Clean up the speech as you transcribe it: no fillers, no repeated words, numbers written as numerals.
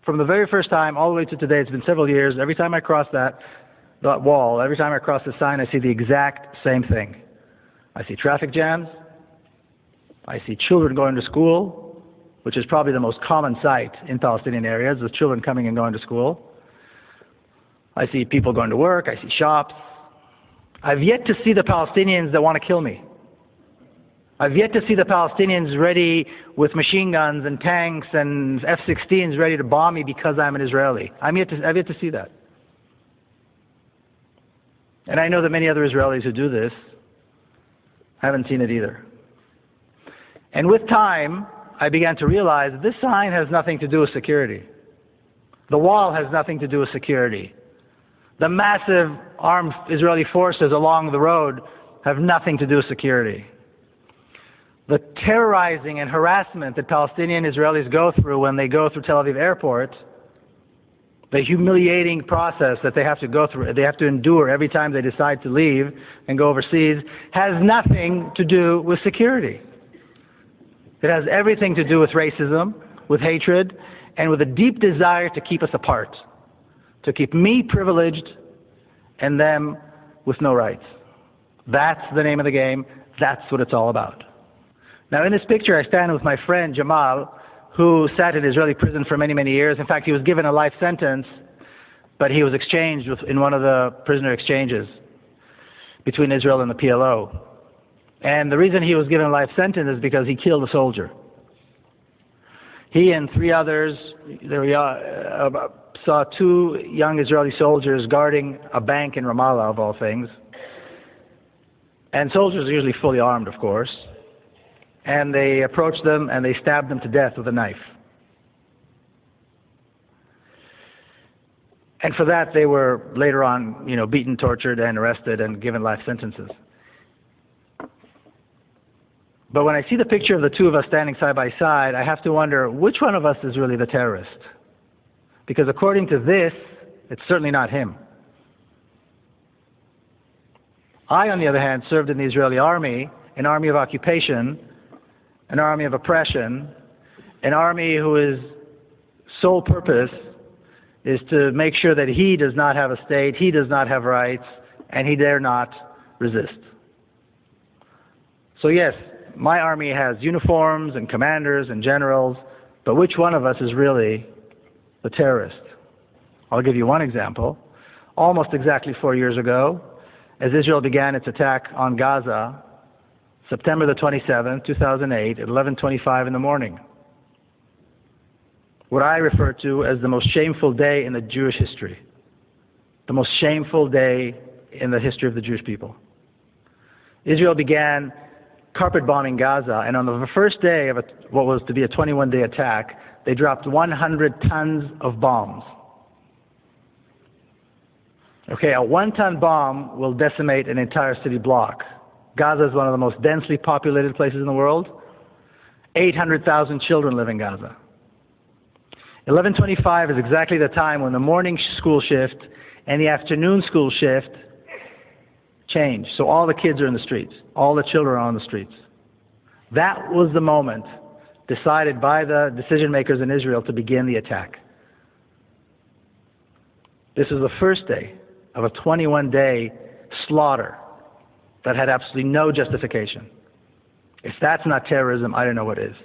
From the very first time all the way to today, it's been several years, every time I cross that wall, every time I cross the sign, I see the exact same thing. I see traffic jams. I see children going to school, which is probably the most common sight in Palestinian areas, is children coming and going to school. I see people going to work. I see shops. I've yet to see the Palestinians that want to kill me. I've yet to see the Palestinians ready with machine guns and tanks and F-16s ready to bomb me because I'm an Israeli. I've yet to see that. And I know that many other Israelis who do this haven't seen it either. And with time, I began to realize that this sign has nothing to do with security. The wall has nothing to do with security. The massive armed Israeli forces along the road have nothing to do with security. The terrorizing and harassment that Palestinian Israelis go through when they go through Tel Aviv airport, the humiliating process that they have to go through, they have to endure every time they decide to leave and go overseas, has nothing to do with security. It has everything to do with racism, with hatred, and with a deep desire to keep us apart, to keep me privileged and them with no rights. That's the name of the game. That's what it's all about. Now, in this picture, I stand with my friend Jamal, who sat in Israeli prison for many, many years. In fact, he was given a life sentence, but he was exchanged in one of the prisoner exchanges between Israel and the PLO. And the reason he was given a life sentence is because he killed a soldier. He and three others saw two young Israeli soldiers guarding a bank in Ramallah, of all things. And soldiers are usually fully armed, of course. And they approached them and they stabbed them to death with a knife. And for that, they were later on, beaten, tortured, and arrested and given life sentences. But when I see the picture of the two of us standing side by side, I have to wonder, which one of us is really the terrorist? Because according to this, it's certainly not him. I, on the other hand, served in the Israeli army, an army of occupation, an army of oppression, an army whose sole purpose is to make sure that he does not have a state, he does not have rights, and he dare not resist. So yes, my army has uniforms and commanders and generals, but which one of us is really the terrorist? I'll give you one example. Almost exactly 4 years ago, as Israel began its attack on Gaza, September the 27th, 2008, at 11:25 in the morning, what I refer to as the most shameful day in the Jewish history, the most shameful day in the history of the Jewish people. Israel began carpet bombing Gaza, and on the first day of what was to be a 21-day attack, they dropped 100 tons of bombs. Okay, a 1-ton bomb will decimate an entire city block. Gaza is one of the most densely populated places in the world. 800,000 children live in Gaza. 11:25 is exactly the time when the morning school shift and the afternoon school shift change. So all the kids are in the streets. All the children are on the streets. That was the moment decided by the decision makers in Israel to begin the attack. This was the first day of a 21-day slaughter that had absolutely no justification. If that's not terrorism, I don't know what is.